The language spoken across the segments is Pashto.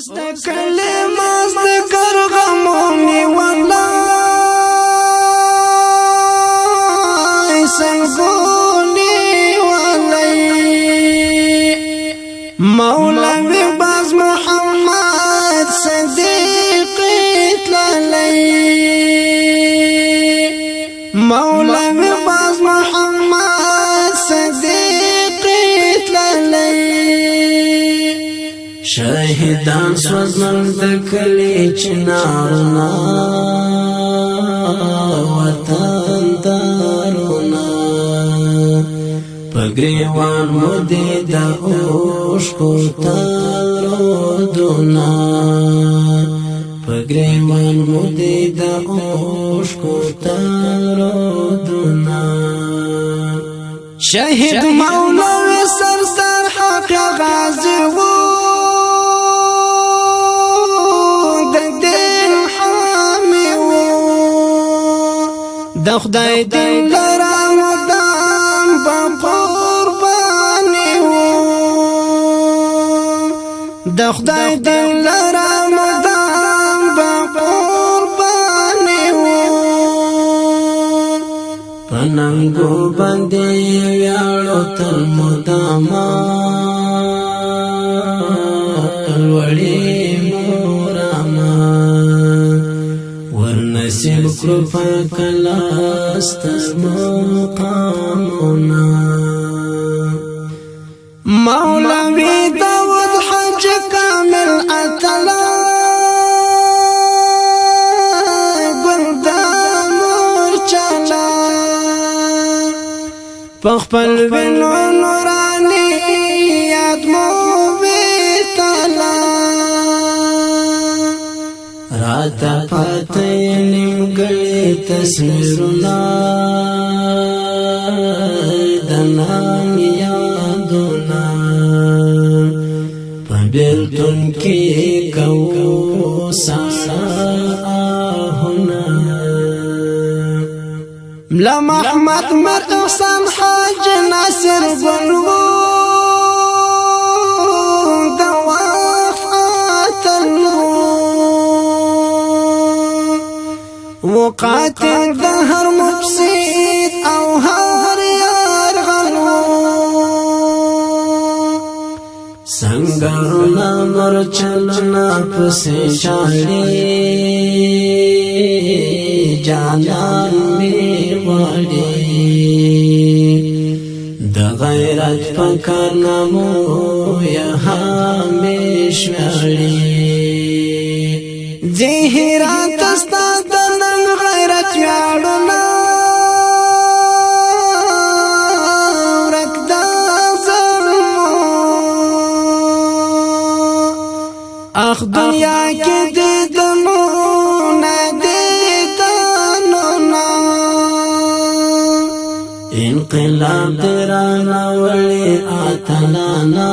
اوس د کلماز د کرغمونی والله سنگونی والی مولوی باز محمد صدیق تلالی مولوی باز محمد صدیق تلالی شاهدان سوزن د کلی چنارنا وطن دارونا پگریوان مودی دا اوشکو تارودونا پگریوان مودی دا اوشکو تارودونا شهید مولوی سرسر حق غازی و د خدای دین لرم دام با قربانی و د خدای دین لرم دام با قربانی و پننګو باندې ویاړو تر مداما وړي نصیب کړو پکلاست مقامنا مولوی داود حج کامل اتلا ګردامور چلا پخپل وینو نورانی یاد مو ویتلا راتا پاته نیمګړی تصویرونه د نام یادونه په بیلتون کې کوو ساهونه ملا محمد مر احسان حاج ناصر بلو وقاتل دهر مفسد او هر يرغلو سنگرنا مرچلنا پسی شاڑی جانان می وڑی د غیرت پکر نمو یہاں میشوڑی زهرات استاد نن غیرت یاړنا رکدا زلمو اخ دنیا کې دې دنو نه دې دنو انقلاب درانا ولی اتلانا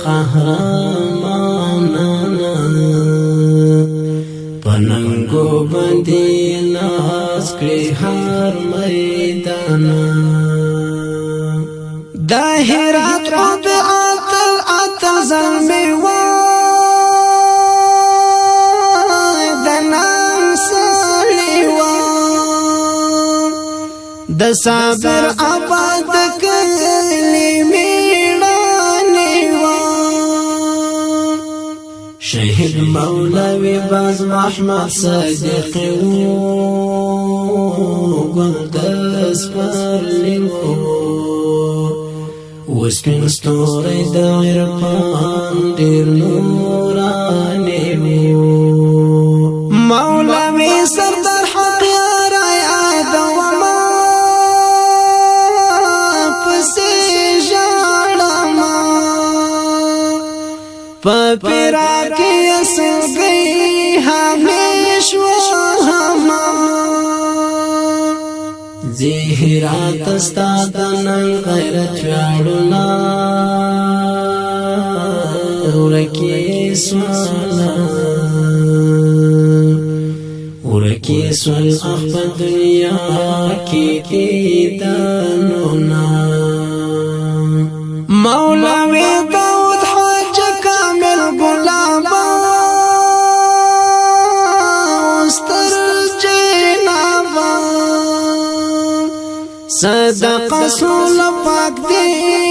قهرمانا پننګو باندې ناز کړی هر میدان د هرات او د اتل زلمي و د نام سړی و د صابر آباد کلی میړانی و شهید مولوی باز محمد صدیق گلدس پرلیو وسپین ستوری د عرفان ډیر نورانی مولوی سردار حق را یاد وما پسې ژړما پپرا کې اسګي همیش وهما زهرات استاد نن غیرت وړنا ورکی سوالا ورکی سوال اخ دنیا کې دانونا مولوی داود حاج صدق رسول پاک دی